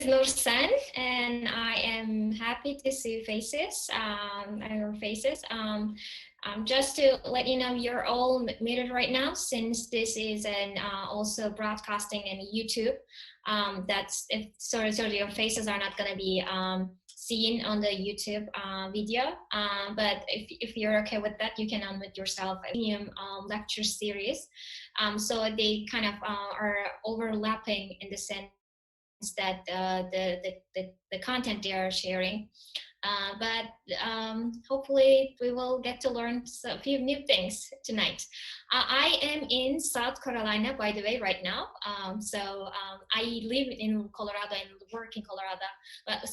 Nursen, and I am happy to see faces, our faces. Just to let you know, you're all muted right now, since this is an also broadcasting in YouTube. That's if so your faces are not going to be seen on the YouTube video. But if you're okay with that, you can unmute yourself. Lecture series, so they kind of are overlapping in the sense that the content they are sharing, but hopefully we will get to learn a few new things tonight. I am in South Carolina, by the way, right now. I live in Colorado and work in Colorado, but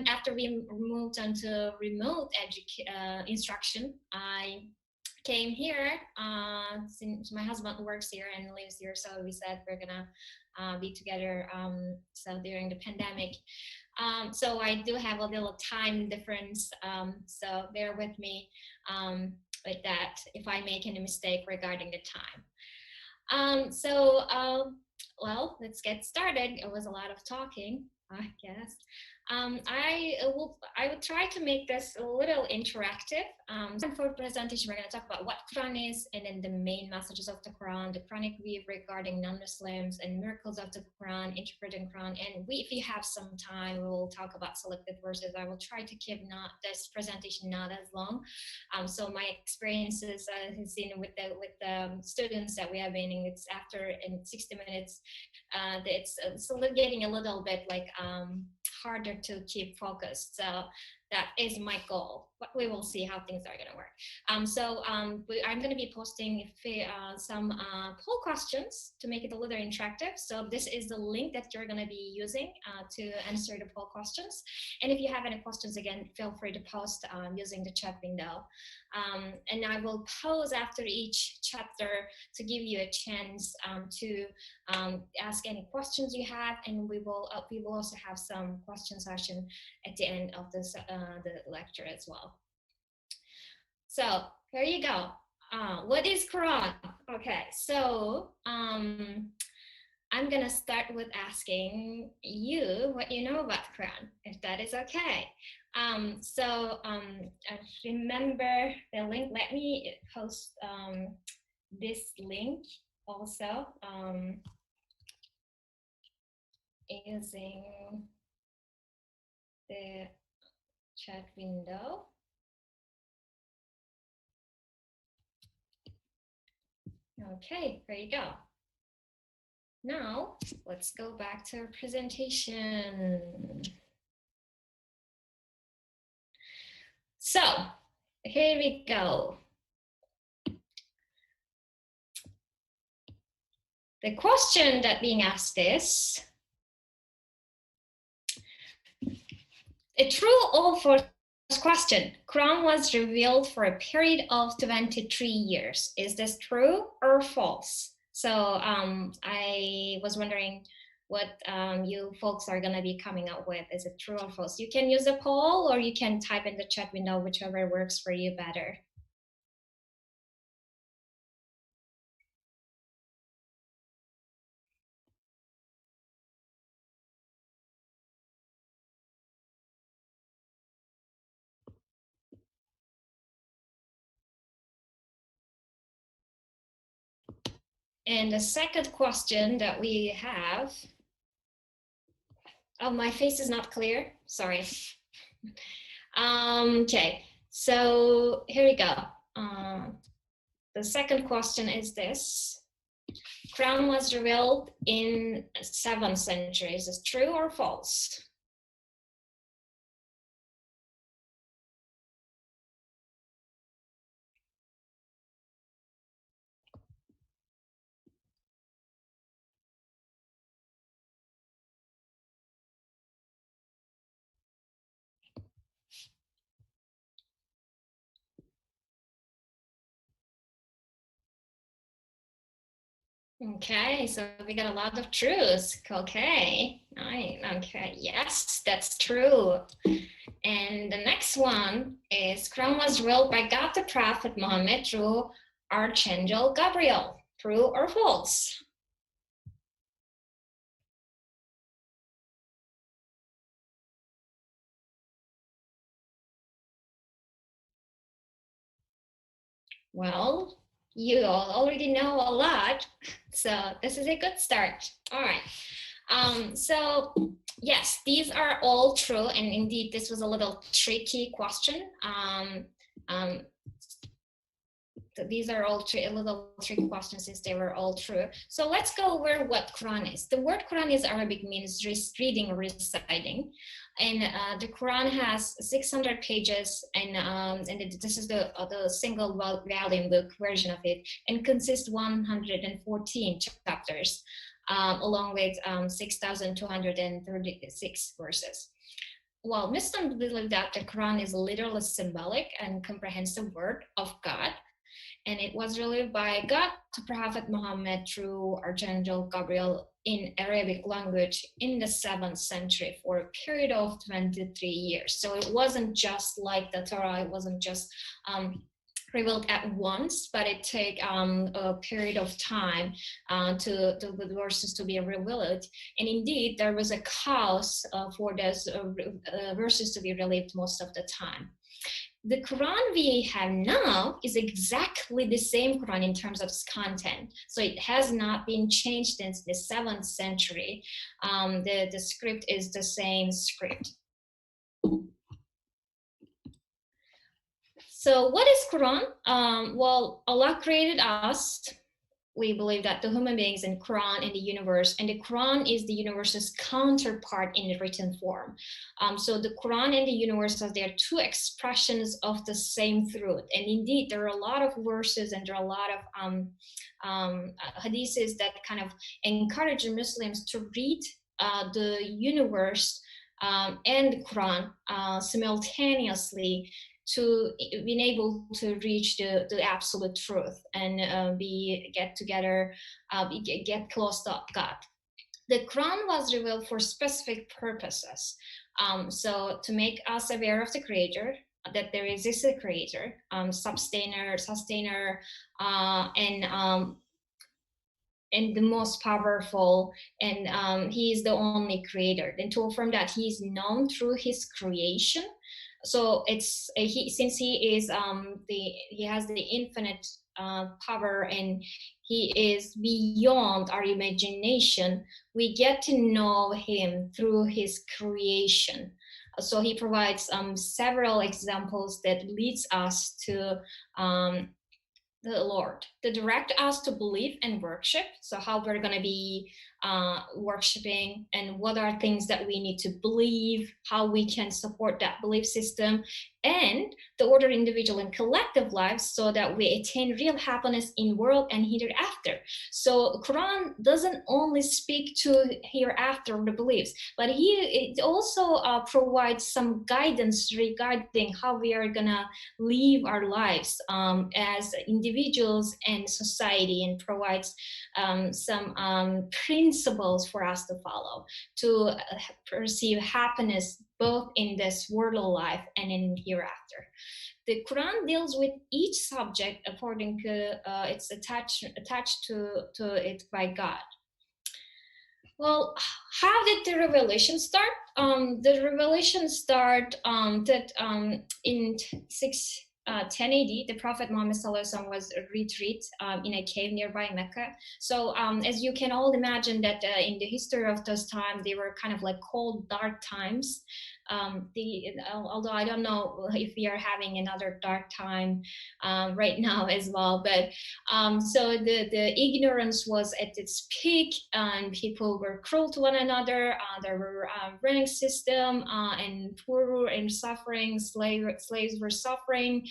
after we moved on to remote instruction, I came here since my husband works here and lives here, so we said we're gonna be together so during the pandemic. So I do have a little time difference, so bear with me with that if I make any mistake regarding the time. Well, let's get started. It was a lot of talking, I guess. I will try to make this a little interactive. For presentation, we're going to talk about what Quran is, and then the main messages of the Quran, the Quranic View regarding non-Muslims, and miracles of the Quran, interpreting Quran. And if you have some time, we will talk about selected verses. I will try to keep this presentation not as long. So my experiences has been with the students that we have been in, it's after in 60 minutes, it's getting a little bit like harder to keep focused. So that is my goal, but we will see how things are going to work. I'm going to be posting some poll questions to make it a little interactive. So this is the link that you're going to be using to answer the poll questions. And if you have any questions, again, feel free to post using the chat window. And I will pause after each chapter to give you a chance to ask any questions you have, and we will also have some question session at the end of this the lecture as well. So here you go. What is Quran? Okay, so I'm gonna start with asking you what you know about Quran, if that is okay. Remember the link. Let me post this link also using the chat window. Okay, there you go. Now let's go back to our presentation. So here we go. The question that being asked is, a true or false question. Quran was revealed for a period of 23 years. Is this true or false? So I was wondering what you folks are gonna be coming up with. Is it true or false? You can use a poll, or you can type in the chat window, whichever works for you better. And the second question that we have, oh, my face is not clear, sorry. Okay, so here we go. The second question is this. Quran was revealed in 7th century. Is this true or false? Okay, so we got a lot of truths. Okay, okay, yes, that's true. And the next one is Quran was revealed by God the Prophet Muhammad through Archangel Gabriel. True or false? Well, you all already know a lot, so this is a good start. All right. So yes, these are all true, and indeed, this was a little tricky question. Um, these are all a little tricky questions since they were all true. So let's go over what Quran is. The word Quran is Arabic, means reading or reciting. And the Quran has 600 pages, and this is the single volume book version of it, and consists 114 chapters, along with 6,236 verses. While Muslims believe that the Quran is literally symbolic and comprehensive word of God, and it was revealed by God to Prophet Muhammad through Archangel Gabriel in Arabic language in the 7th century for a period of 23 years. So it wasn't just like the Torah, it wasn't just revealed at once, but it took a period of time to the verses to be revealed. And indeed, there was a cause for those verses to be revealed most of the time. The Quran we have now is exactly the same Quran in terms of its content. So it has not been changed since the 7th century. The script is the same script. So what is Quran? Well, Allah created us. We believe that the human beings in Quran and the universe, and the Quran is the universe's counterpart in the written form. So the Quran and the universe, they are two expressions of the same truth. And indeed, there are a lot of verses and there are a lot of hadiths that kind of encourage Muslims to read the universe and the Quran simultaneously, to being able to reach the absolute truth and get together, get close to God. The Quran was revealed for specific purposes. So to make us aware of the Creator, that there exists a Creator, sustainer, and the most powerful, and he is the only creator. And to affirm that he is known through his creation. So it's since he is he has the infinite power, and he is beyond our imagination, we get to know him through his creation. So he provides several examples that leads us to the Lord, to direct us to believe and worship. So how we're going to be worshiping, and what are things that we need to believe, how we can support that belief system, and the order individual and collective lives, so that we attain real happiness in world and hereafter. So Quran doesn't only speak to hereafter the beliefs, but it also provides some guidance regarding how we are gonna live our lives as individuals and society, and provides some principles for us to follow to perceive happiness both in this worldly life and in hereafter. The Quran deals with each subject according to it's attached to it by God. Well, how did the revelation start? The revelation start in 10 AD, the Prophet Muhammad was retreat in a cave nearby Mecca. So as you can all imagine that in the history of those times, they were kind of like cold, dark times. Although I don't know if we are having another dark time right now as well, but so the ignorance was at its peak, and people were cruel to one another. There were rank system, and poor and suffering, slaves were suffering.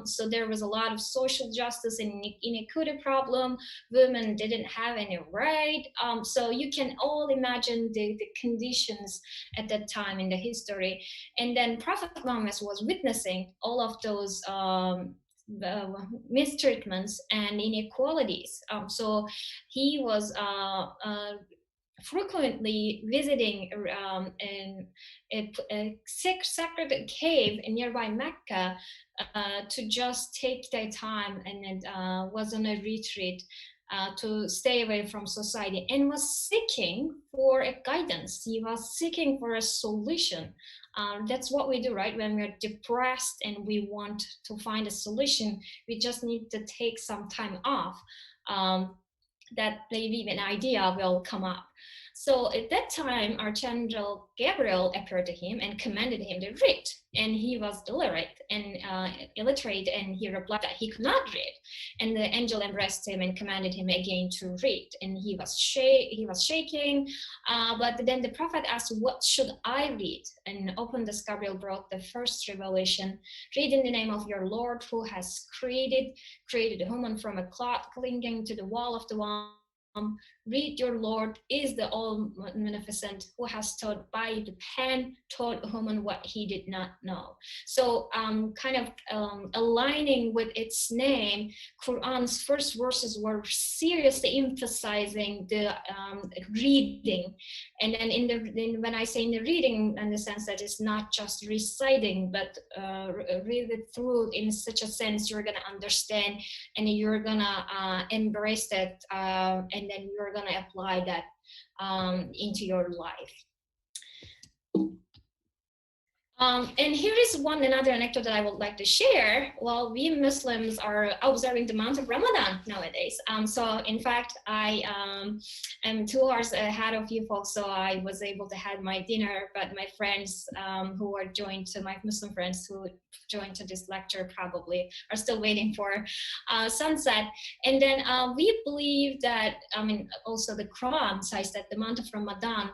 So there was a lot of social justice and inequity problem. Women didn't have any right. So you can all imagine the conditions at that time in the history. And then Prophet Muhammad was witnessing all of those mistreatments and inequalities. So he was frequently visiting a sacred cave in nearby Mecca to just take their time, and was on a retreat to stay away from society, and was seeking for a guidance. He was seeking for a solution. That's what we do, right? When we're depressed and we want to find a solution, we just need to take some time off. That maybe an idea will come up. So at that time, Archangel Gabriel appeared to him and commanded him to read. And he was illiterate, and he replied that he could not read. And the angel embraced him and commanded him again to read. And he was shaking. But then the prophet asked, "What should I read?" And opened as Gabriel brought the first revelation. "Read in the name of your Lord, who has created a woman from a cloth clinging to the wall of the womb. Read, your Lord is the all-magnificent, who has taught by the pen, taught human what he did not know." So kind of aligning with its name, Quran's first verses were seriously emphasizing the reading. And then when I say in the reading, in the sense that it's not just reciting, but read it through in such a sense you're going to understand, and you're going to embrace that, and then you're going to apply that into your life. And here is another anecdote that I would like to share. Well, we Muslims are observing the month of Ramadan nowadays. So in fact, I am 2 hours ahead of you folks, so I was able to have my dinner, but my friends who are joined to my Muslim friends who joined to this lecture probably are still waiting for sunset. And then we believe that, also the Quran says that the month of Ramadan,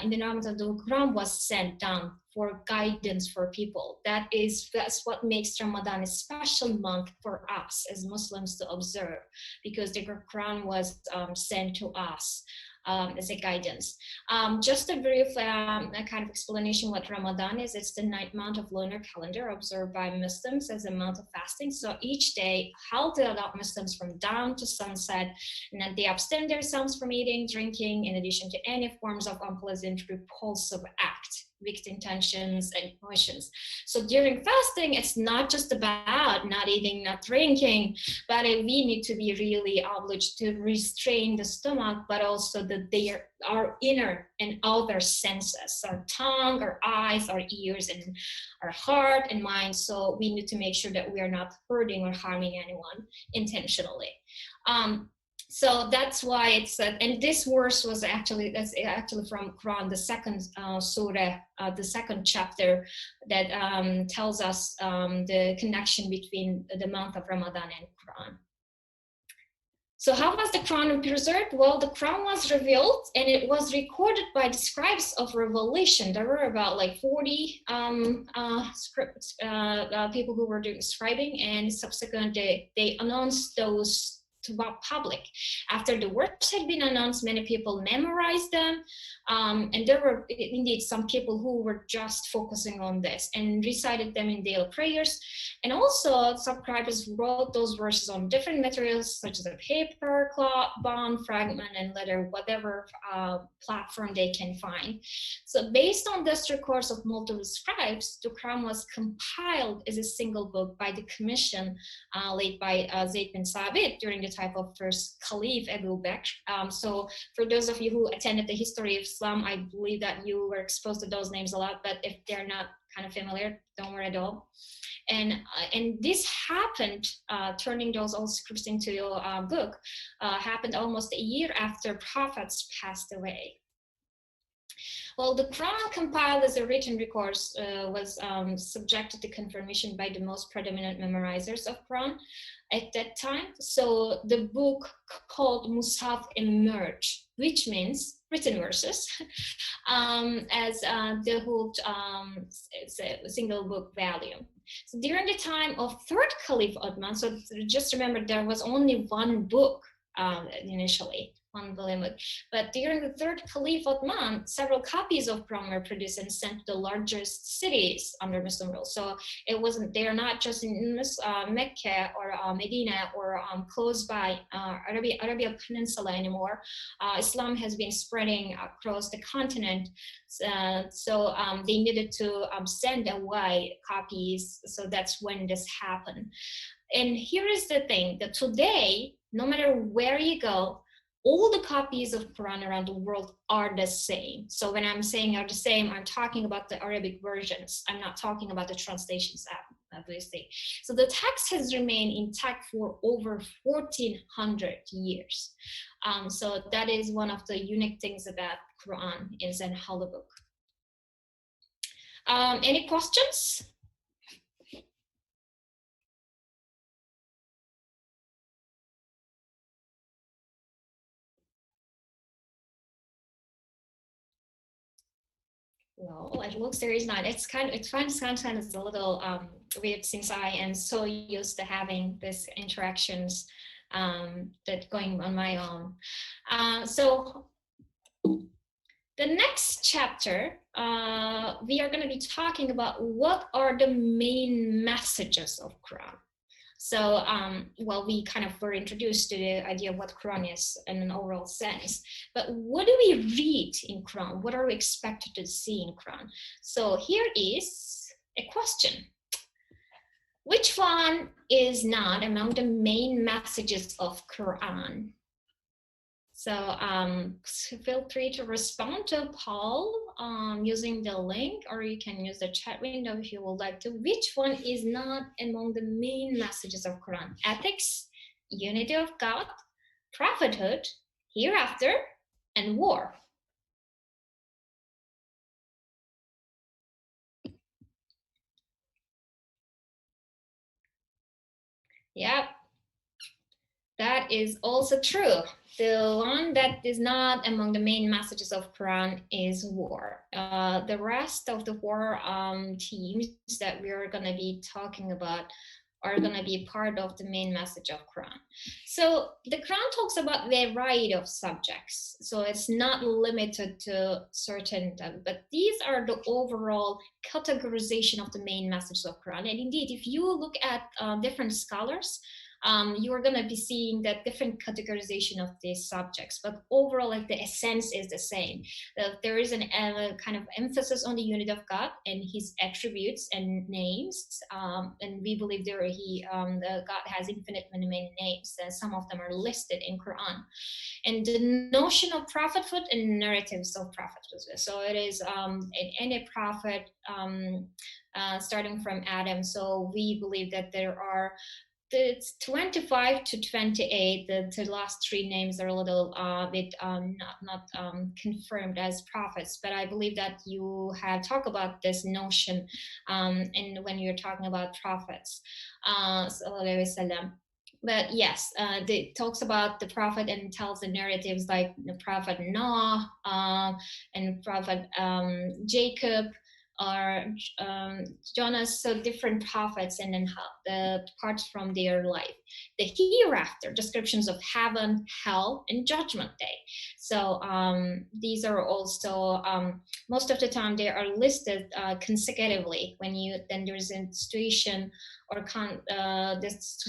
in the Ramadan, the Quran was sent down for guidance for people. That's what makes Ramadan a special month for us as Muslims to observe, because the Quran was sent to us as a guidance. Just a brief kind of explanation what Ramadan is. It's the 9th month of lunar calendar observed by Muslims as a month of fasting. So each day, how to allow Muslims from dawn to sunset, and then they abstain themselves from eating, drinking, in addition to any forms of unpleasant, repulsive act, wicked intentions and emotions. So during fasting, it's not just about not eating, not drinking, but we need to be really obliged to restrain the stomach, but also our inner and outer senses, our tongue, our eyes, our ears, and our heart and mind. So we need to make sure that we are not hurting or harming anyone intentionally. So that's why it's and this verse was actually from Quran, the second surah, the second chapter, that tells us the connection between the month of Ramadan and Quran. So how was the Quran preserved? Well, the Quran was revealed and it was recorded by the scribes of revelation. There were about like 40 people who were doing scribing, and subsequently they announced those to the public. After the words had been announced, many people memorized them, and there were indeed some people who were just focusing on this and recited them in daily prayers. And also subscribers wrote those verses on different materials such as a paper, cloth, bond, fragment, and letter, whatever platform they can find. So based on this records of multiple scribes, the Quran was compiled as a single book by the commission led by Zayd bin Sabit during the type of first Caliph Abu Bakr. So for those of you who attended the history of Islam, I believe that you were exposed to those names a lot, but if they're not kind of familiar, don't worry at all. And this happened, turning those old scripts into a book, happened almost a year after prophets passed away. Well, the Quran compiled as a written record was subjected to confirmation by the most predominant memorizers of Quran at that time. So the book called Musaf emerged, which means written verses, as the whole it's a single book volume. So during the time of third Caliph Uthman, so just remember there was only one book initially, one volume. But during the third Caliph Uthman, several copies of Quran were produced and sent to the largest cities under Muslim rule. So they're not just in Mecca or Medina or close by Arabia Peninsula anymore. Islam has been spreading across the continent. So they needed to send away copies. So that's when this happened. And here is the thing, that today, no matter where you go, all the copies of Quran around the world are the same. So when I'm saying are the same, I'm talking about the Arabic versions. I'm not talking about the translations, obviously. So the text has remained intact for over 1400 years. So that is one of the unique things about Quran is an holy book. Any questions? Well, it looks there is not. It's kind of sometimes a little weird since I am so used to having this interactions that going on my own. So the next chapter, we are going to be talking about what are the main messages of Quran. So, well, we kind of were introduced to the idea of what Quran is in an overall sense, but what do we read in Quran? What are we expected to see in Quran? So here is a question. Which one is not among the main messages of Quran? So feel free to respond to Paul using the link, or you can use the chat window if you would like to. Which one is not among the main messages of Quran? Ethics, unity of God, prophethood, hereafter, and war. Yep, that is also true. The one that is not among the main messages of Quran is war. The rest of the war themes that we are going to be talking about are going to be part of the main message of Quran. So the Quran talks about a variety of subjects. So it's not limited to certain, but these are the overall categorization of the main messages of Quran. And indeed, if you look at different scholars, you are going to be seeing that different categorization of these subjects, but overall, like the essence is the same. There is an kind of emphasis on the unity of God and His attributes and names, and we believe God has infinite many names. Some of them are listed in Quran, and the notion of prophethood and narratives of prophethood. So it is in any prophet starting from Adam. So we believe that there are. It's 25 to 28. The last three names are a little bit not confirmed as prophets, but I believe that you have talked about this notion and when you're talking about prophets. But yes, it talks about the prophet and tells the narratives like the prophet Noah and prophet Jacob, or Jonas, so different prophets, and then the parts from their life. The hereafter, descriptions of heaven, hell, and judgment day. So these are also, most of the time they are listed consecutively. Then there's a situation or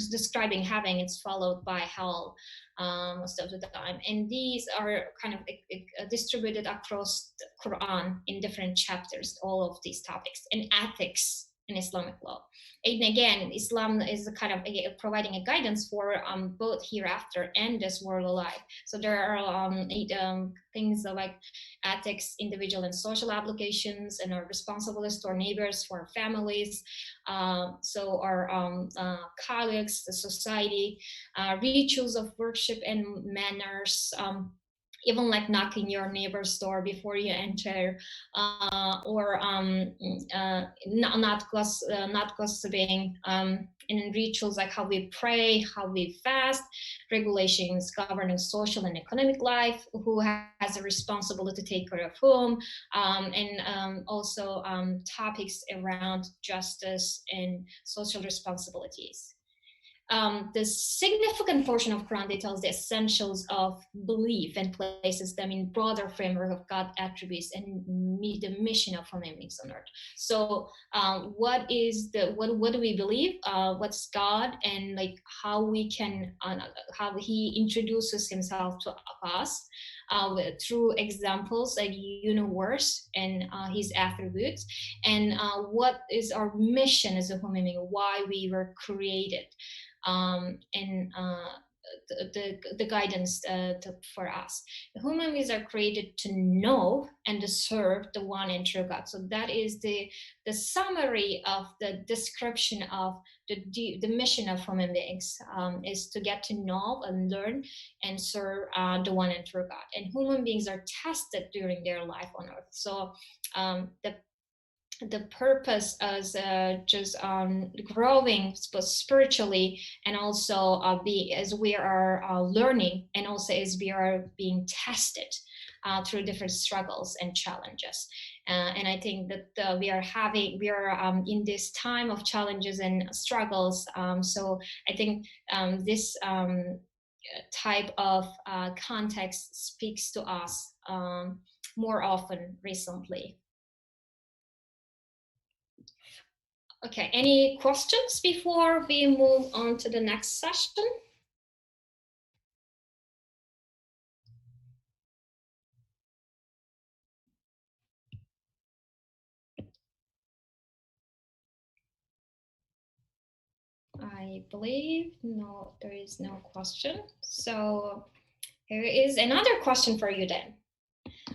describing heaven, it's followed by hell most of the time. And these are kind of distributed across the Quran in different chapters, all of these topics, and ethics in Islamic law. And again, Islam is kind of providing a guidance for both hereafter and this world alive. So there are things like ethics, individual and social obligations, and our responsibilities to our neighbors, for our families, so our colleagues, the society, rituals of worship and manners, even like knocking your neighbor's door before you enter, or not gossiping, and rituals like how we pray, how we fast, regulations governing social and economic life, who has a responsibility to take care of whom, and also topics around justice and social responsibilities. The significant portion of Quran details the essentials of belief and places them in broader framework of God attributes and the mission of human beings on earth. So what do we believe? What's God, and like how we can how He introduces Himself to us through examples like universe and His attributes, and what is our mission as a human being, why we were created. And the guidance for us. The human beings are created to know and to serve the one and true God. So that is the summary of the description of the mission of human beings, is to get to know and learn and serve the one and true God. And human beings are tested during their life on earth. So the purpose is just growing both spiritually, and also as we are learning, and also as we are being tested through different struggles and challenges. And I think that we are in this time of challenges and struggles. So I think this type of context speaks to us more often recently. Okay, any questions before we move on to the next session? I believe no, there is no question. So here is another question for you then.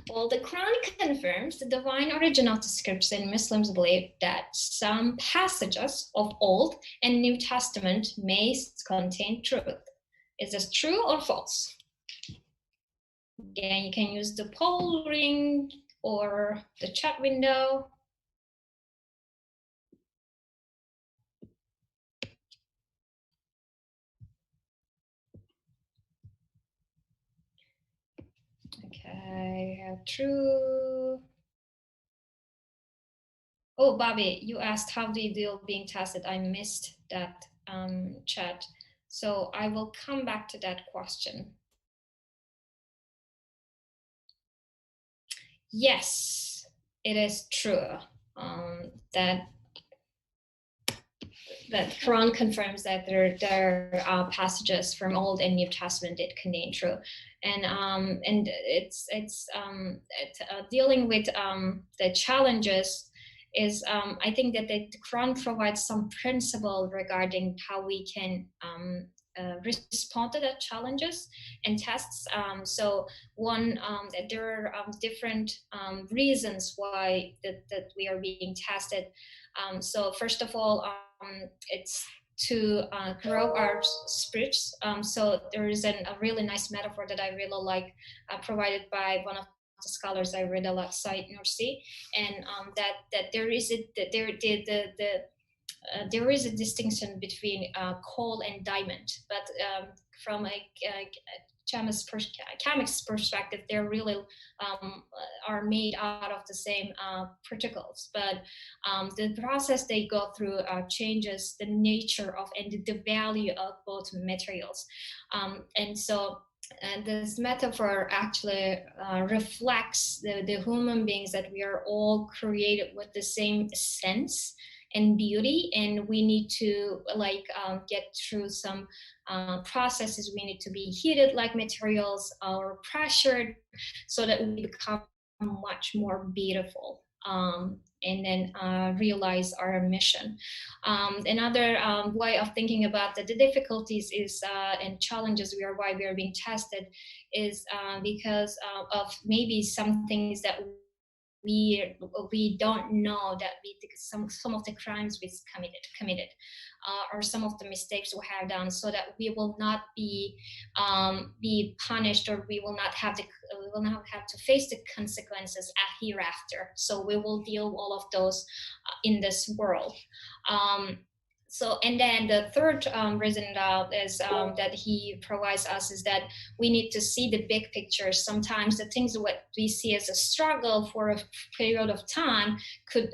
Well, the Quran confirms the divine origin of the scriptures, and Muslims believe that some passages of Old and New Testament may contain truth. Is this true or false? Again, you can use the poll ring or the chat window. Okay, true. Oh, Bobby, you asked how do you deal being tested? I missed that chat. So I will come back to that question. Yes, it is true that Quran confirms that there are passages from Old and New Testament that contain truth, and it's dealing with the challenges is I think that the Quran provides some principle regarding how we can respond to the challenges and tests. So one, that there are different reasons why that we are being tested. So first of all, it's to grow our spirits. So there is a really nice metaphor that I really like, provided by one of the scholars I read a lot, Said Nursi, and that there is there is a distinction between coal and diamond, but from a chemist's perspective, they're really are made out of the same particles, but the process they go through changes the nature of and the value of both materials, and so. And this metaphor actually reflects the human beings, that we are all created with the same sense and beauty, and we need to get through some processes. We need to be heated like materials or pressured so that we become much more beautiful, and then realize our mission. Another way of thinking about the difficulties is and challenges why we are being tested is because of maybe some things that we don't know, that some of the crimes we committed or some of the mistakes we have done, so that we will not be punished, or we will not have to face the consequences hereafter. So we will deal all of those in this world. So, and then the third reason is that he provides us is that we need to see the big picture. Sometimes the things what we see as a struggle for a period of time could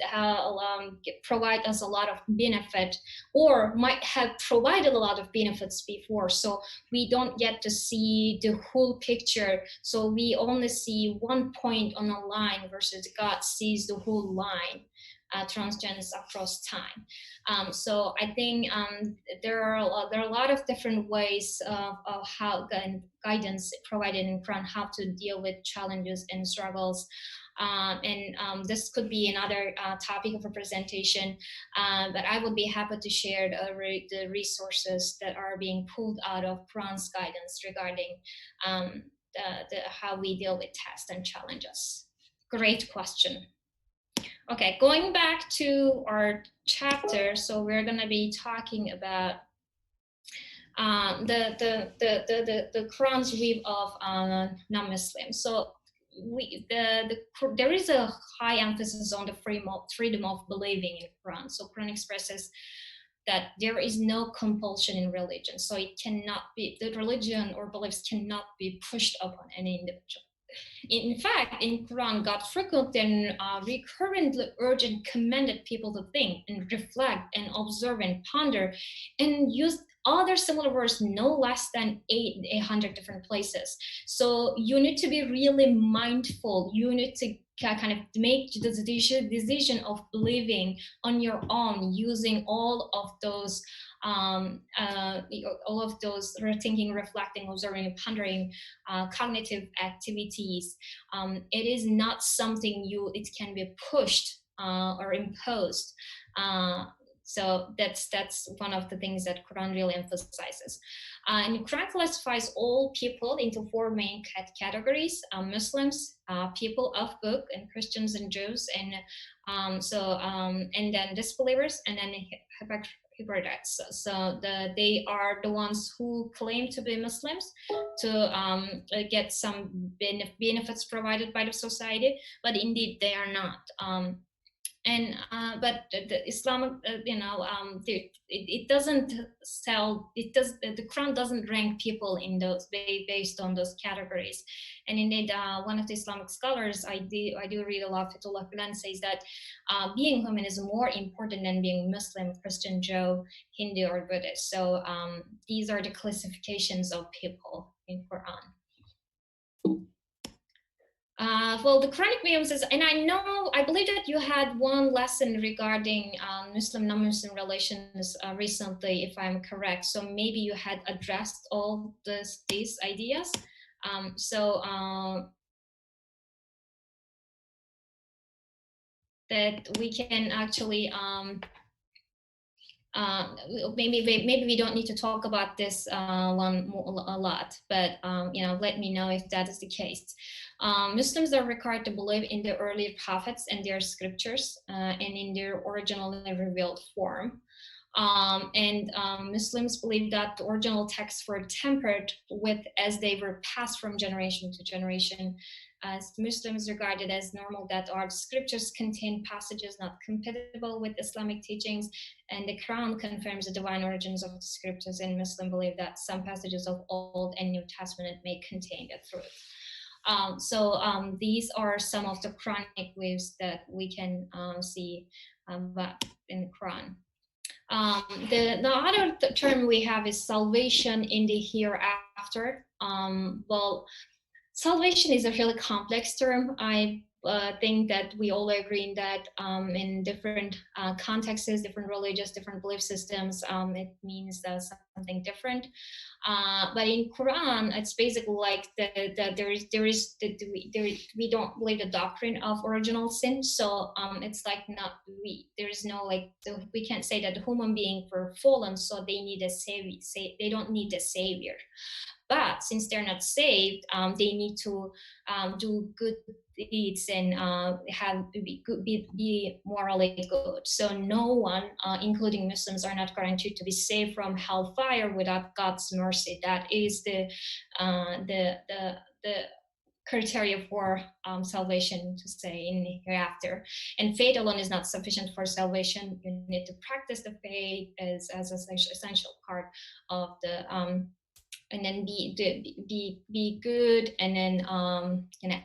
provide us a lot of benefit, or might have provided a lot of benefits before. So we don't get to see the whole picture. So we only see one point on a line, versus God sees the whole line. Transcends across time. So I think there are a lot of different ways of how guidance provided in Quran, how to deal with challenges and struggles. This could be another topic of a presentation, but I would be happy to share the resources that are being pulled out of Quran's guidance regarding how we deal with tests and challenges. Great question. Okay, going back to our chapter, so we're going to be talking about the Quran's view of non-Muslims. So there is a high emphasis on the freedom of believing in Quran. So Quran expresses that there is no compulsion in religion. So it cannot be, the religion or beliefs cannot be pushed upon any individual. In fact, in Quran, God frequently and recurrently urged and commanded people to think and reflect and observe and ponder, and used other similar words no less than 800 different places. So you need to be really mindful. You need to kind of make the decision of believing on your own, using all of those thinking, reflecting, observing, and pondering cognitive activities. It is not something it can be pushed or imposed. So that's one of the things that Quran really emphasizes. And Quran classifies all people into four main categories: Muslims, people of book, and Christians and Jews, and then disbelievers, and then hypocrites. So they are the ones who claim to be Muslims to get some benefits provided by the society, but indeed they are not. But the Islamic, it doesn't the Quran doesn't rank people in those based on those categories. And indeed, one of the Islamic scholars I do read a lot, Fethullah Gulen, says that being human is more important than being Muslim, Christian, Jew, Hindu, or Buddhist. So these are the classifications of people in Quran. Well, the Qur'anic View says, and I believe that you had one lesson regarding Muslim non-Muslim relations recently, if I'm correct. So maybe you had addressed all these ideas. That we can actually maybe we don't need to talk about this one a lot, but let me know if that is the case. Muslims are required to believe in the earlier prophets and their scriptures and in their originally revealed form. Muslims believe that the original texts were tempered with as they were passed from generation to generation. As Muslims regarded as normal that our scriptures contain passages not compatible with Islamic teachings, and the Quran confirms the divine origins of the scriptures, and Muslims believe that some passages of Old and New Testament may contain the truth. These are some of the Quranic views that we can see in the Quran. The other term we have is salvation in the hereafter. Well, salvation is a really complex term. I think that we all agree in that in different contexts, different religious, different belief systems, it means something different. But in Quran, it's basically like we don't believe the doctrine of original sin. So it's like there is no we can't say that the human beings were fallen, so they need a savior. They don't need a savior. But since they're not saved, they need to do good deeds and be morally good. So no one, including Muslims, are not guaranteed to be saved from hellfire without God's mercy. That is the criteria for salvation, to say, in the hereafter. And faith alone is not sufficient for salvation. You need to practice the faith as an essential part of the and then be good, and then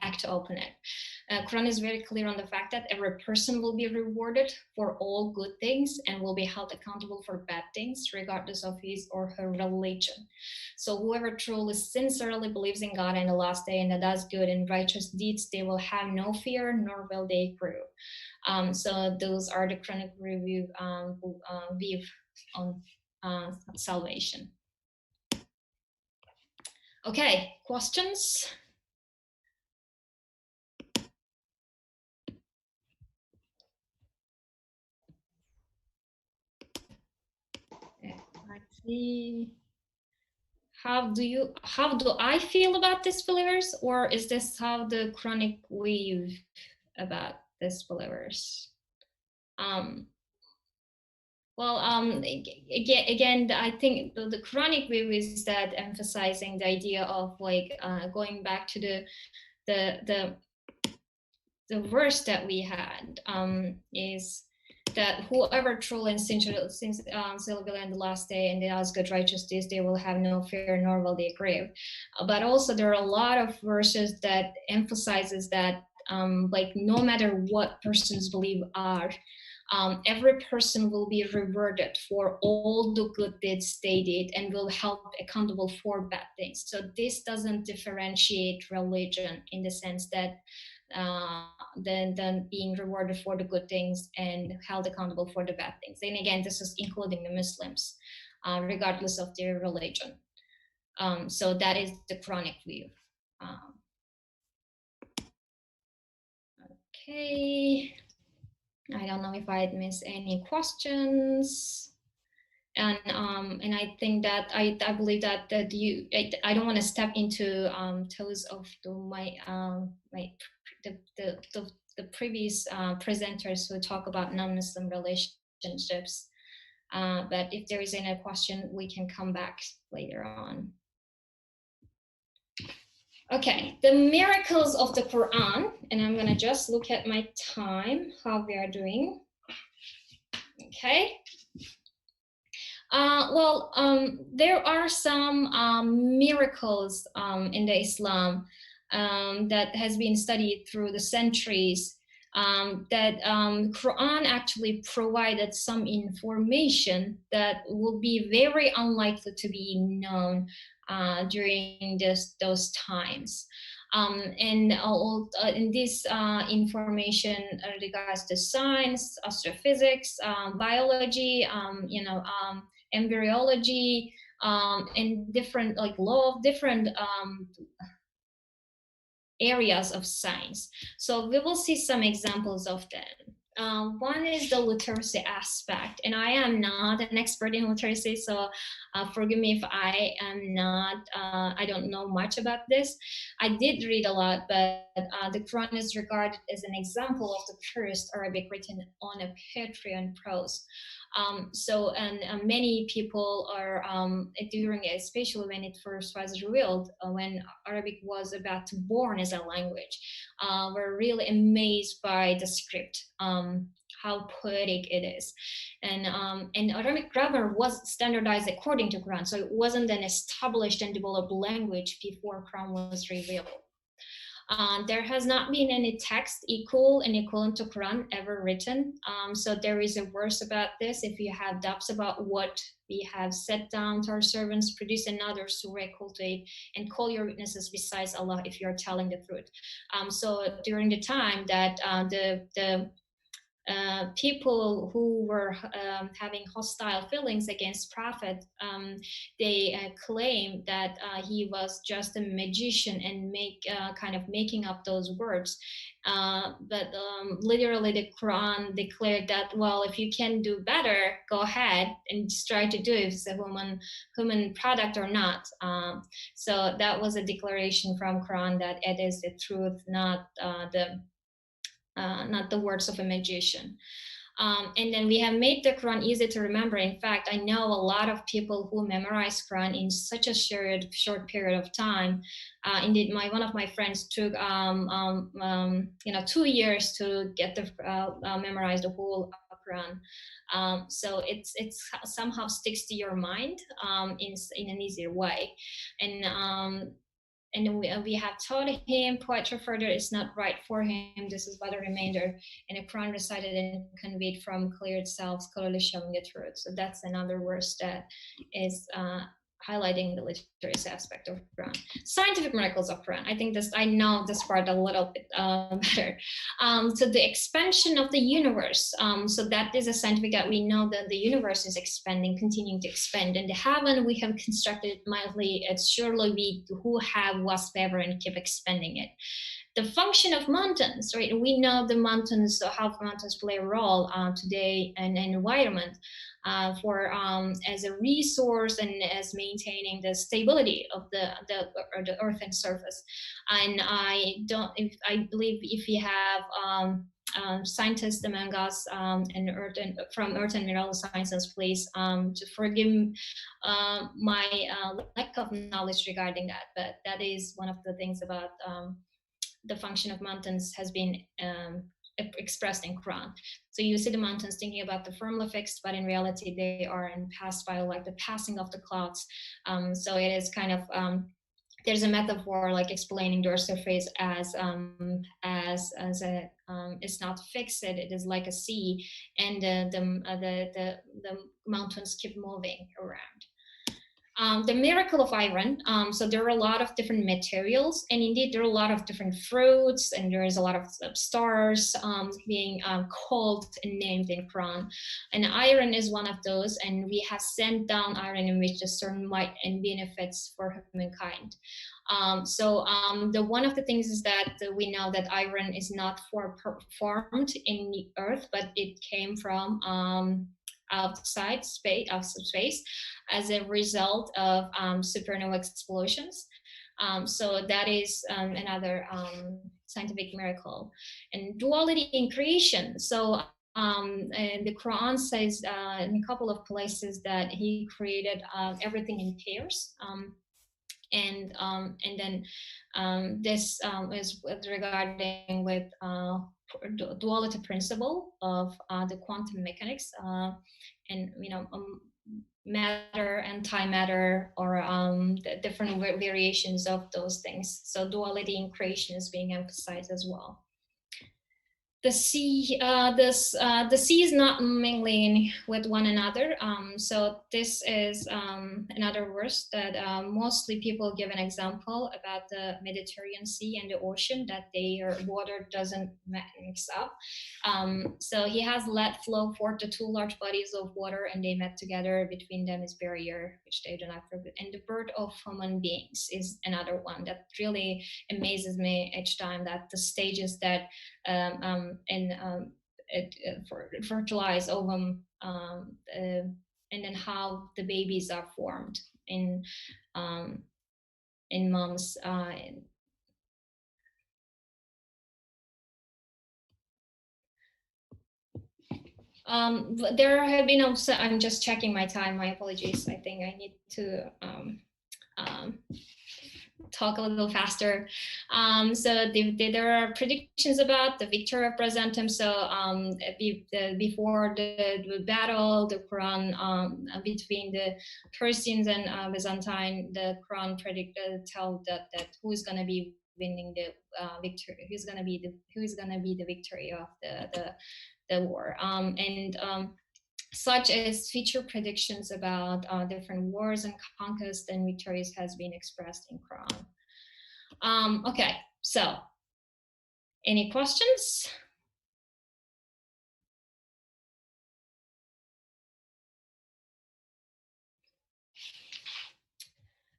act to open it. Quran is very clear on the fact that every person will be rewarded for all good things and will be held accountable for bad things, regardless of his or her religion. So whoever truly sincerely believes in God and the last day and does good and righteous deeds, they will have no fear, nor will they grieve. So those are the Quranic view on salvation. Okay, questions? see. How do I feel about disbelievers, or is this how the Quranic view about disbelievers? Um, well, again, I think the Quranic view is that emphasizing the idea of like going back to the the the verse that we had is that whoever truly and sincerely believe in the last day and they ask good righteousness, they will have no fear nor will they grieve. But also there are a lot of verses that emphasizes that like no matter what persons believe are, every person will be rewarded for all the good deeds they did and will help accountable for bad things. So this doesn't differentiate religion in the sense that than being rewarded for the good things and held accountable for the bad things. And again, this is including the Muslims, regardless of their religion. So that is the Quranic view. Okay, I don't know if I'd miss any questions. And I think that I believe that I don't want to step into toes of the previous presenters who talk about non-Muslim relationships. But if there is any question, we can come back later on. Okay, the miracles of the Quran, and I'm gonna just look at my time, how we are doing. Okay. There are some miracles in the Islam that has been studied through the centuries that Quran actually provided some information that will be very unlikely to be known during those times. And this information regards to science, astrophysics, biology, embryology, and different law of different areas of science. So we will see some examples of them. One is the literacy aspect, and I am not an expert in literacy, so forgive me if I am not, I don't know much about this. I did read a lot, but the Quran is regarded as an example of the purest Arabic written on a poetry and prose. Many people are during, especially when it first was revealed, when Arabic was about to born as a language, were really amazed by the script, how poetic it is, and Arabic grammar was standardized according to Quran, so it wasn't an established and developed language before Quran was revealed. There has not been any text equal and equivalent to Quran ever written. So there is a verse about this. If you have doubts about what we have set down to our servants, produce another surah, cultivate, and call your witnesses besides Allah if you are telling the truth. So during the time that the people who were having hostile feelings against Prophet, they claim that he was just a magician and kind of making up those words. But literally the Quran declared that, well, if you can do better, go ahead and just try to do it. If it's a human product or not. So that was a declaration from Quran that it is the truth, not the words of a magician. And then we have made the Quran easy to remember. In fact, I know a lot of people who memorize Quran in such a short period of time. Indeed, one of my friends took 2 years to get memorize the whole Quran. So it's somehow sticks to your mind in an easier way. And we have taught him poetry further is not right for him. This is but a remainder. And a Quran recited and conveyed from clear itself, scholarly showing the truth. So that's another verse that is highlighting the literacy aspect of Quran. Scientific miracles of Quran. I think I know this part a little bit better. So the expansion of the universe. So that is a scientific that we know that the universe is expanding, continuing to expand. And the heaven we have constructed mildly, it's surely we who have whatsoever and keep expanding it. The function of mountains, right? We know the mountains, how mountains play a role today in environment for as a resource and as maintaining the stability of the earthen surface. And I believe if you have scientists among us from earth and mineral sciences, please to forgive my lack of knowledge regarding that, but that is one of the things about the function of mountains has been expressed in Quran. So you see the mountains thinking about the firmly fixed, but in reality they are passed by like the passing of the clouds. So it is kind of there's a metaphor like explaining the surface as a it's not fixed, it is like a sea, and the mountains keep moving around. The miracle of iron. So there are a lot of different materials, and indeed there are a lot of different fruits, and there is a lot of stars being called and named in Quran. And iron is one of those, and we have sent down iron in which a certain might and benefits for humankind. The one of the things is that we know that iron is not formed in the earth, but it came from outside space as a result of supernova explosions. So that is another scientific miracle. And duality in creation. So and the Quran says in a couple of places that he created everything in pairs. And then this is regarding with duality principle of the quantum mechanics, and matter, antimatter, or the different variations of those things. So duality in creation is being emphasized as well. The sea, the sea is not mingling with one another. So this is another verse that mostly people give an example about the Mediterranean Sea and the ocean, that their water doesn't mix up. So he has let flow forth the two large bodies of water, and they met together. Between them is barrier, which they do not forget. And the birth of human beings is another one that really amazes me each time, that the stages that fertilize ovum, and then how the babies are formed in moms. There have been also, I'm just checking my time, my apologies. I think I need to talk a little faster. So there are predictions about the victory of Byzantium. So before the battle, the Quran between the Persians and Byzantine, the Quran tell that who is going to be winning the victory, who's going to be the victory of the war, such as future predictions about different wars and conquests and victories has been expressed in Quran. Okay, so any questions?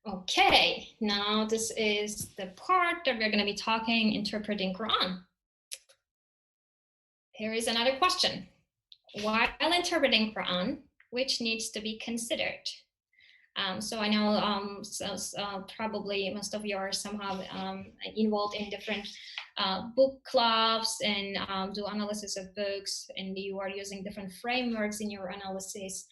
Okay, now this is the part that we're going to be talking, interpreting Quran. Here is another question. While interpreting Quran, which needs to be considered? So I know probably most of you are somehow involved in different book clubs and do analysis of books, and you are using different frameworks in your analysis,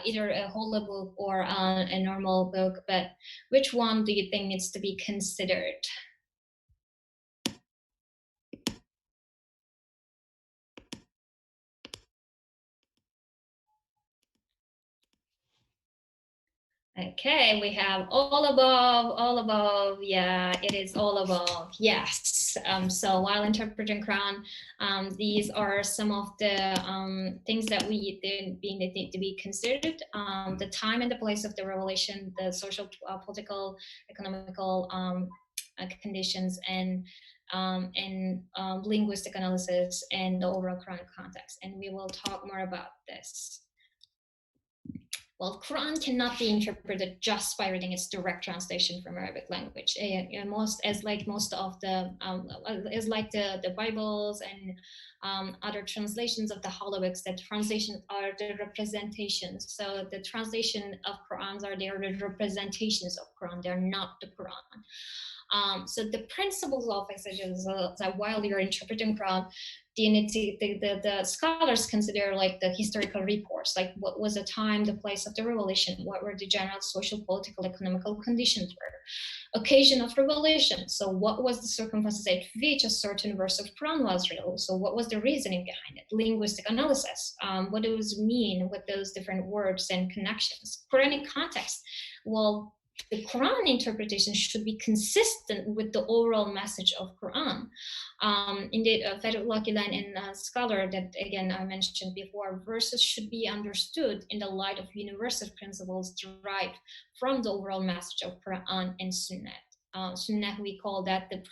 either a whole book or a normal book, but which one do you think needs to be considered? Okay, we have all above. Yeah, it is all above. Yes. So while interpreting Quran, these are some of the things that we need to be considered. The time and the place of the revelation, the social, political, economical conditions, and linguistic analysis, and the overall Quranic context. And we will talk more about this. Well, Quran cannot be interpreted just by reading its direct translation from Arabic language. Most of the is like the Bibles and other translations of the holy books. The translations are the representations. So the translation of Qurans are the representations of Quran. They're not the Quran. So the principles of exegesis that while you're interpreting Quran, the scholars consider like the historical reports, like what was the time, the place of the revelation, what were the general social, political, economical conditions were, occasion of revelation. So what was the circumstances at which a certain verse of Quran was revealed? So what was the reasoning behind it? Linguistic analysis, what does it mean with those different words and connections? Quranic context. Well, the Quran interpretation should be consistent with the overall message of Quran. Indeed, Fethullah Gulen and a scholar that again I mentioned before, verses should be understood in the light of universal principles derived from the overall message of Quran and Sunnah. Sunnah, we call that the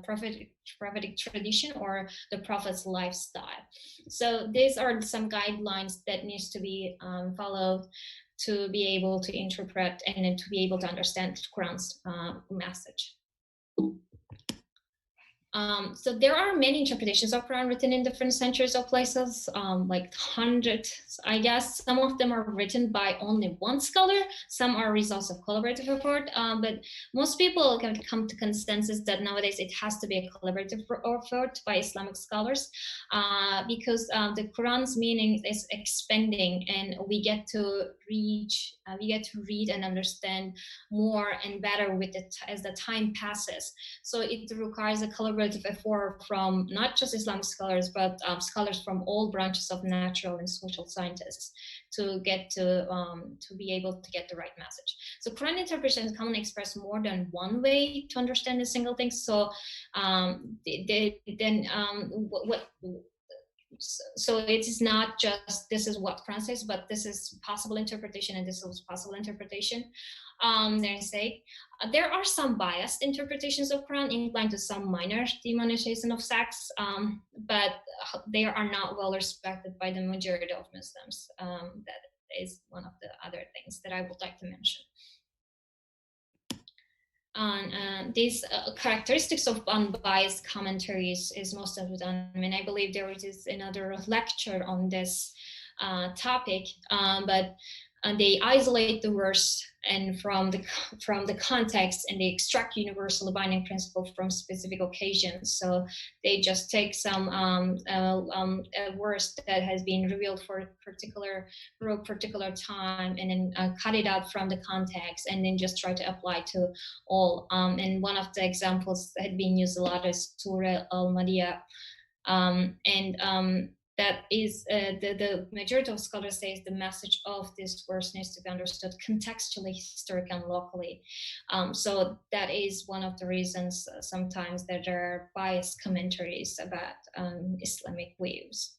prophetic tradition or the prophet's lifestyle. So these are some guidelines that needs to be followed to be able to interpret and to be able to understand Quran's message. So there are many interpretations of Quran written in different centuries or places, like hundreds, I guess. Some of them are written by only one scholar. Some are results of collaborative effort, but most people can come to consensus that nowadays it has to be a collaborative effort by Islamic scholars, because the Quran's meaning is expanding, and we get to read and understand more and better with it as the time passes. So it requires a collaborative effort from not just Islamic scholars, but scholars from all branches of natural and social scientists to get to be able to get the right message. So Quran interpretation is commonly expressed more than one way to understand a single thing. So so it is not just this is what Quran says, but this is possible interpretation and this is possible interpretation. There are some biased interpretations of Quran inclined to some minor demonization of sex, but they are not well respected by the majority of Muslims. That is one of the other things that I would like to mention. These characteristics of unbiased commentaries is most of it. I mean, I believe there is another lecture on this topic, but they isolate the verse and from the context, and they extract universal binding principle from specific occasions. So they just take some a verse that has been revealed for a particular time, and then cut it out from the context, and then just try to apply to all. And one of the examples that had been used a lot is Surah Al-Madiyah, that is the majority of scholars say the message of this verse needs to be understood contextually, historically, and locally. So that is one of the reasons sometimes that there are biased commentaries about Islamic views.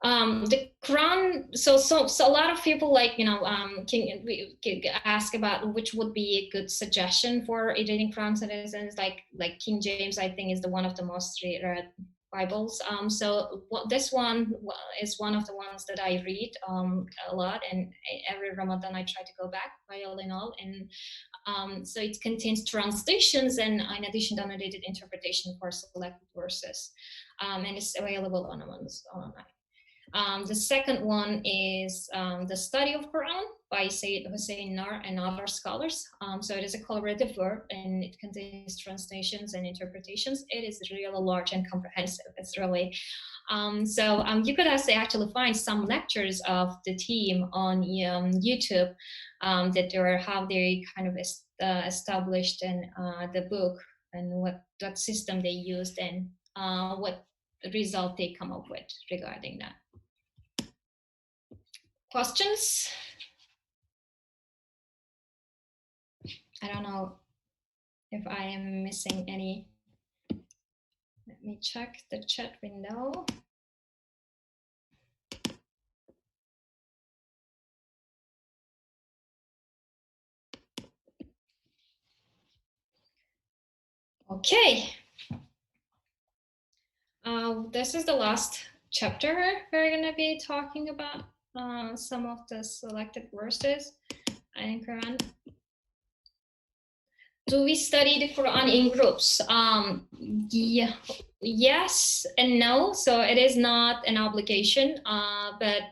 The Quran, so a lot of people can ask about which would be a good suggestion for reading Quran citizens. Like King James, I think, is the one of the most read Bibles. So this one is one of the ones that I read a lot, and every Ramadan I try to go back by all in all. And so it contains translations and, in addition, annotated interpretation for selected verses, and it's available on online. The second one is The Study of Quran by Sayyid Hussein Nar and other scholars. So it is a collaborative work, and it contains translations and interpretations. It is really large and comprehensive. It's really you could actually find some lectures of the team on YouTube that are how they kind of established and the book and what system they used and what result they come up with regarding that. Questions? I don't know if I am missing any. Let me check the chat window. Okay. This is the last chapter we're going to be talking about some of the selected verses in Quran. Do we study the Quran in groups? Yeah, yes and no. So it is not an obligation, but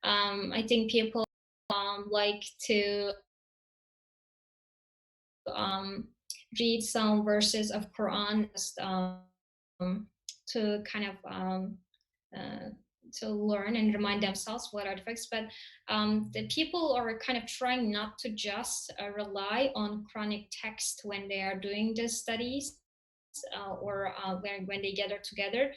I think people like to read some verses of Quran to kind of uh, to learn and remind themselves what are the facts. But the people are kind of trying not to just rely on Quranic text when they are doing the studies. Or when they gather together,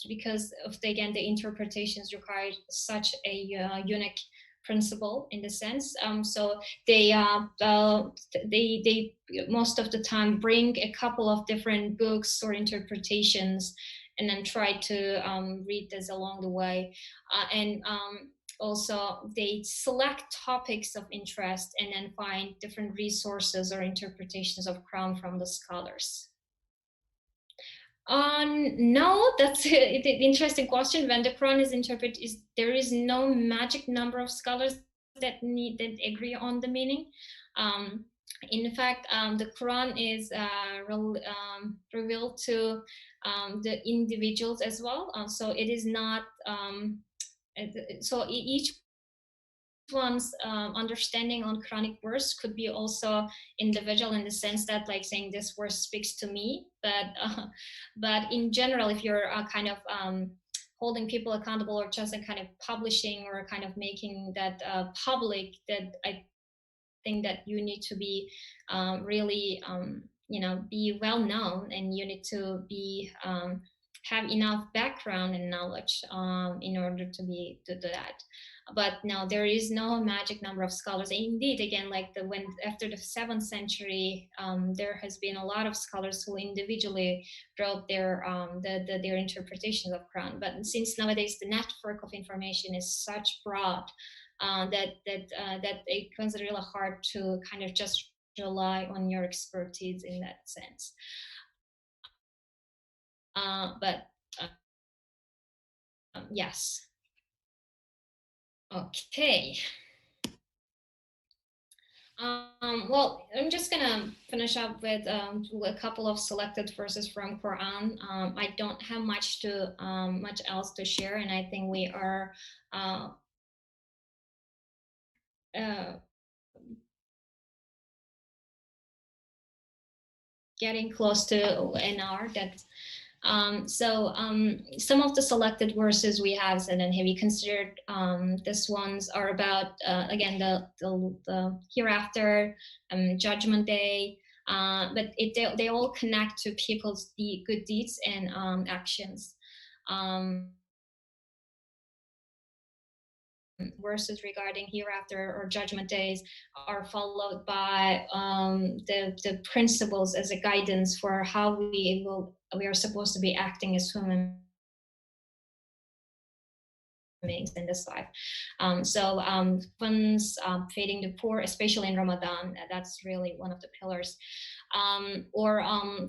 because of again the interpretations require such a unique principle in the sense. So they most of the time bring a couple of different books or interpretations, and then try to read this along the way, and also they select topics of interest and then find different resources or interpretations of Quran from the scholars. No, that's an interesting question. When the Quran is interpreted, there is no magic number of scholars that agree on the meaning. In fact, the Quran is revealed to the individuals as well. So it is not. So each one's understanding on Quranic verse could be also individual in the sense that, like, saying this verse speaks to me, but in general, if you're kind of holding people accountable or just a kind of publishing or kind of making that public, that I think that you need to be really be well known, and you need to be have enough background and knowledge in order to do that. But no, there is no magic number of scholars. Indeed, again, like after the 7th century, there has been a lot of scholars who individually wrote their interpretations of Quran. But since nowadays the network of information is such broad, that it becomes really hard to kind of just rely on your expertise in that sense. But yes. Okay. Well, I'm just gonna finish up with a couple of selected verses from Quran. I don't have much else to share, and I think we are getting close to an hour. Some of the selected verses we have, and then have you considered this ones are about again the hereafter, judgment day, but they all connect to people's good deeds and actions. Verses regarding hereafter or judgment days are followed by the principles as a guidance for how we are supposed to be acting as human beings in this life. Funds, feeding the poor, especially in Ramadan, that's really one of the pillars.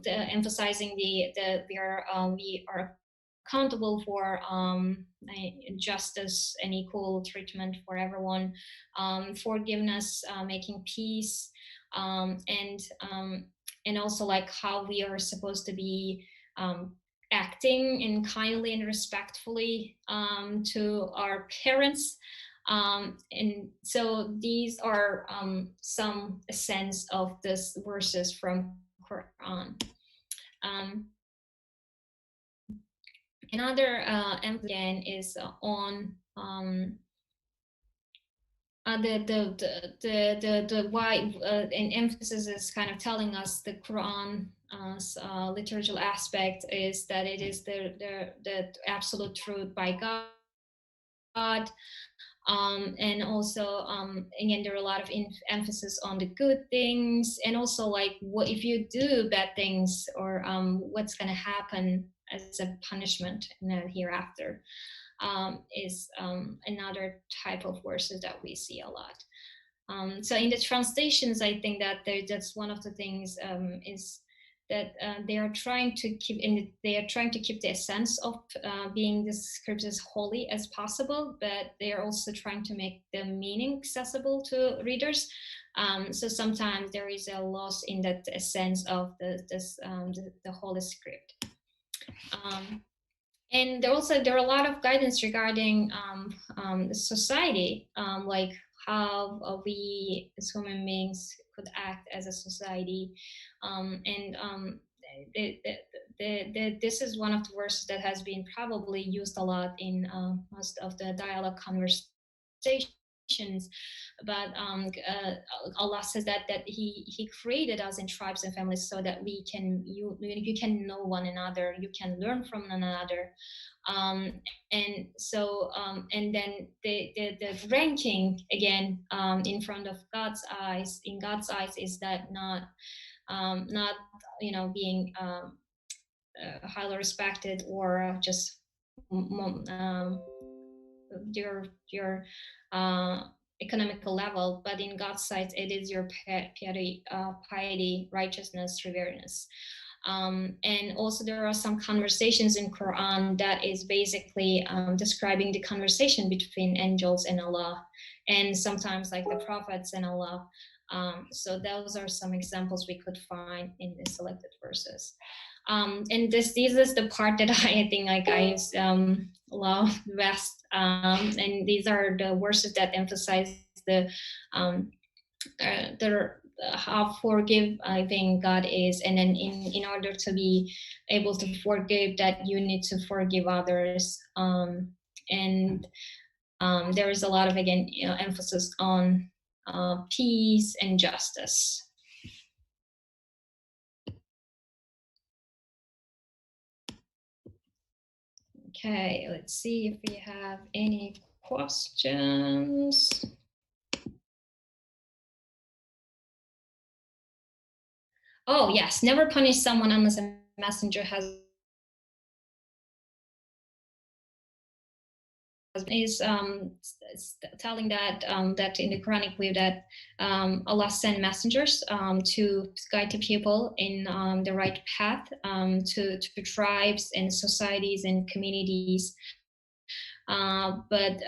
Emphasizing we are accountable for justice and equal treatment for everyone, forgiveness, making peace, and also like how we are supposed to be acting in kindly and respectfully to our parents. And so these are some sense of this verses from Quran. Another again is on the why an emphasis is kind of telling us the Quran liturgical aspect is that it is the absolute truth by God. And also again, there are a lot of emphasis on the good things, and also like what if you do bad things, or what's going to happen as a punishment in the hereafter, is another type of verses that we see a lot. So in the translations, I think that that's one of the things is they are trying to keep the essence of being the scriptures holy as possible, but they are also trying to make the meaning accessible to readers. So sometimes there is a loss in that essence of the holy script. And there are a lot of guidance regarding the society, like how we as human beings could act as a society. This is one of the verses that has been probably used a lot in most of the dialogue conversations. But Allah says that He created us in tribes and families so that you can know one another, you can learn from one another, and so and then the ranking again in front of God's eyes, in God's eyes, is that not being highly respected or just your economical level, but in God's sight, it is your piety, righteousness, revereness. And also there are some conversations in Quran that is basically describing the conversation between angels and Allah, and sometimes like the prophets and Allah. So those are some examples we could find in the selected verses. And this is the part that I think like I love best. And these are the verses that emphasize how forgiving God is, and then in order to be able to forgive, that you need to forgive others. And there is a lot of emphasis on peace and justice. Okay, let's see if we have any questions. Oh yes, never punish someone unless a messenger is telling that that in the Quranic View that Allah sent messengers to guide the people in the right path, to tribes and societies and communities. But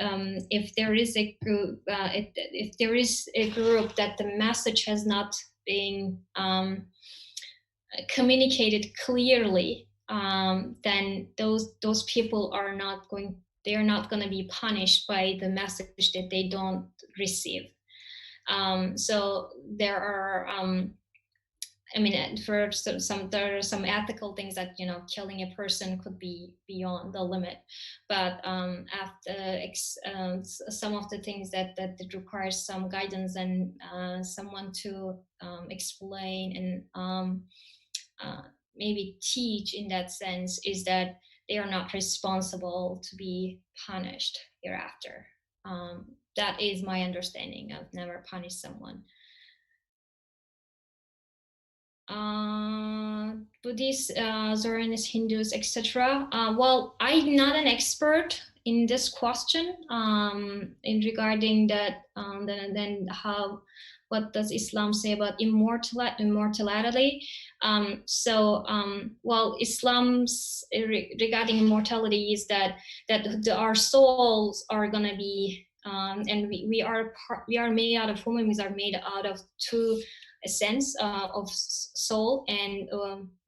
if there is a group, if there is a group that the message has not been communicated clearly, then those people are not going. They are not going to be punished by the message that they don't receive. So there are. I mean, for there are some ethical things that killing a person could be beyond the limit, but after some of the things that requires some guidance and someone to explain and maybe teach in that sense, is that they are not responsible to be punished hereafter. That is my understanding of never punish someone. Buddhists, Zoroastrians, Hindus, etc. Well, I'm not an expert in this question in regarding that. Then what does Islam say about immortality? Well, Islam's regarding immortality is that our souls are gonna be, and we are made out of, human beings are made out of two essence of soul and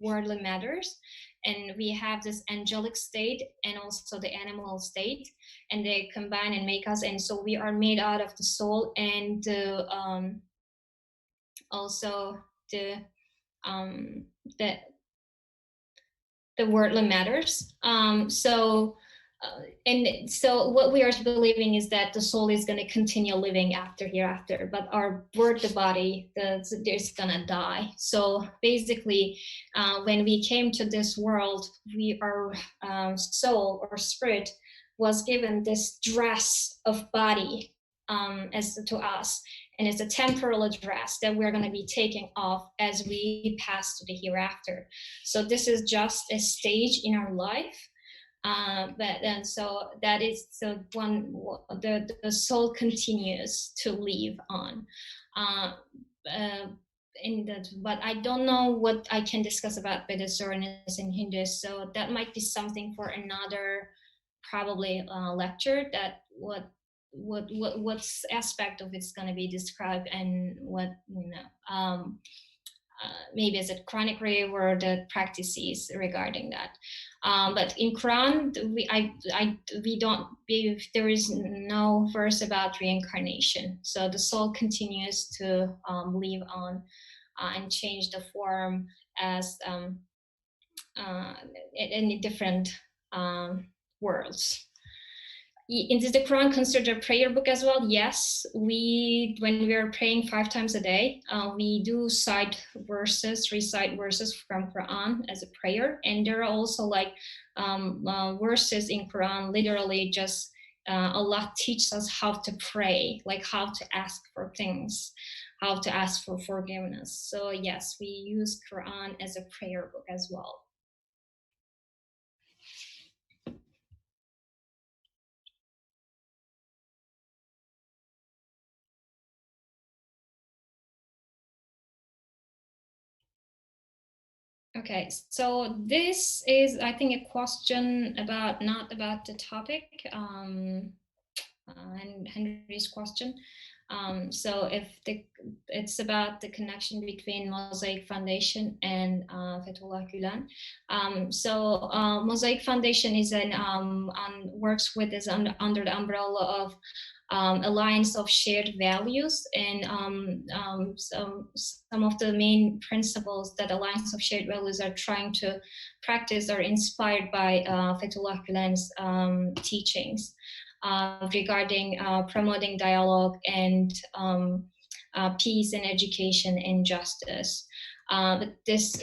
worldly matters, and we have this angelic state and also the animal state, and they combine and make us, and so we are made out of the soul and also the worldly matters. And so what we are believing is that the soul is going to continue living after hereafter, but our the body is going to die. So basically, when we came to this world, our soul or spirit was given this dress of body as to us, and it's a temporal dress that we're going to be taking off as we pass to the hereafter. So this is just a stage in our life. But then so that is the soul continues to live on, in that, but I don't know what I can discuss about Vedasaurans and Hindus. So that might be something for another probably lecture. That what aspect of it's going to be described, and what maybe as a Quranic View or the practices regarding that. But in Quran, we don't, there is no verse about reincarnation. So the soul continues to live on and change the form as in different worlds. Is the Quran considered a prayer book as well? Yes, when we are praying 5 times a day, we do recite verses from Quran as a prayer, and there are also like verses in Quran. Literally, just Allah teaches us how to pray, like how to ask for things, how to ask for forgiveness. So yes, we use Quran as a prayer book as well. Okay, so this is, I think, a question about, not about the topic, and Henry's question. So it's about the connection between Mosaic Foundation and Fethullah Gulen. So Mosaic Foundation is works with is under the umbrella of alliance of shared values, and some of the main principles that alliance of shared values are trying to practice are inspired by Fethullah Gulen's teachings regarding promoting dialogue and peace and education and justice. But this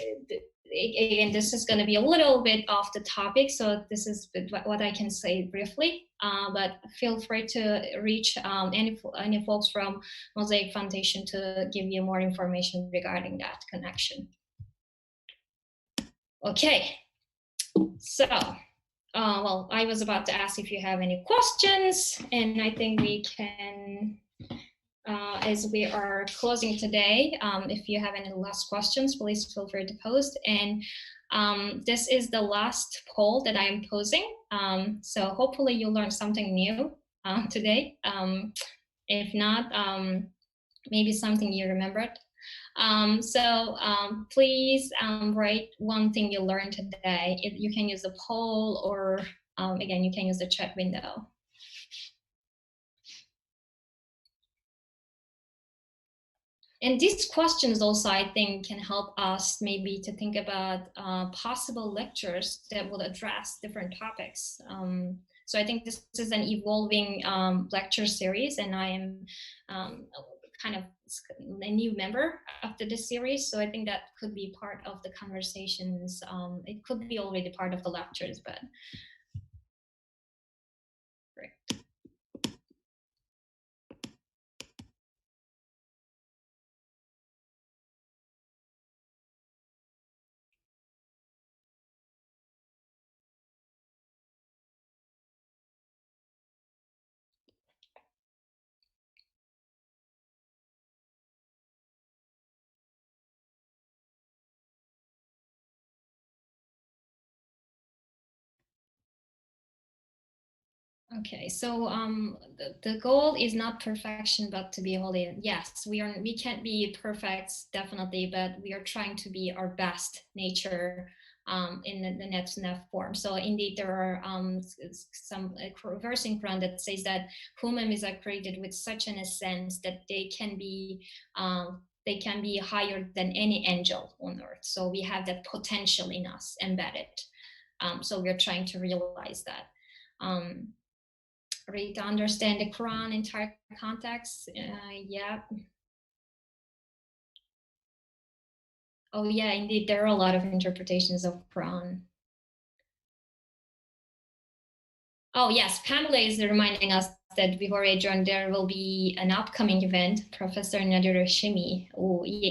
is going to be a little bit off the topic, so this is what I can say briefly. But feel free to reach any folks from Mosaic Foundation to give you more information regarding that connection. Okay, so well, I was about to ask if you have any questions, and I think we can, as we are closing today, if you have any last questions, please feel free to post. And this is the last poll that I am posing. So hopefully you learned something new today. If not, maybe something you remembered. So please write one thing you learned today. You can use the poll, or again, you can use the chat window. And these questions also, I think, can help us maybe to think about possible lectures that will address different topics. So I think this is an evolving lecture series, and I am kind of a new member after this series. So I think that could be part of the conversations. It could be already part of the lectures, but great. Okay, so the goal is not perfection, but to be holy. Yes, we can't be perfect, definitely, but we are trying to be our best nature in the next form. So indeed, there are some verse in Quran that says that human is created with such an essence that they can be higher than any angel on earth. So we have that potential in us embedded. So we're trying to realize that. Ready to understand the Quran entire context. Yeah. Oh yeah, indeed, there are a lot of interpretations of Quran. Oh yes, Pamela is reminding us that before I join, there will be an upcoming event. Professor Nadir Hashimi,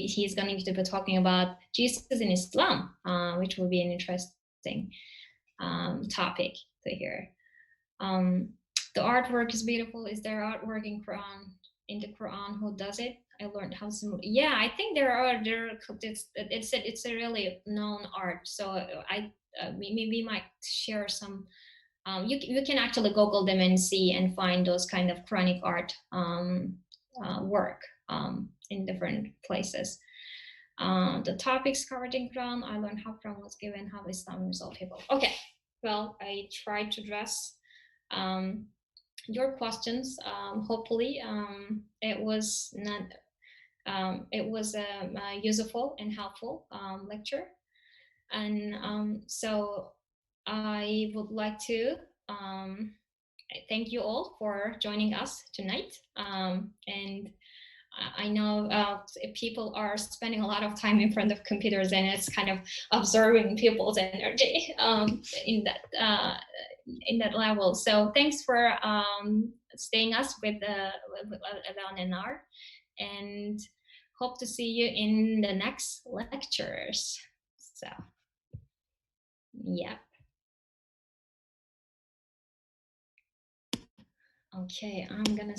he's going to be talking about Jesus in Islam, which will be an interesting topic to hear. The artwork is beautiful. Is there artwork in the Quran? Who does it? I learned how to. Yeah, I think it's a really known art. So we might share some. You can actually Google them and see and find those kind of Quranic art work in different places. The topics covered in Quran. I learned how Quran was given, how Islam resolved people. Okay, well, I tried to address your questions. Hopefully, it was not. It was a useful and helpful lecture, and so I would like to thank you all for joining us tonight. And I know people are spending a lot of time in front of computers, and it's kind of observing people's energy in that level. So thanks for staying us with around an hour, and hope to see you in the next lectures. So yeah. Okay, I'm gonna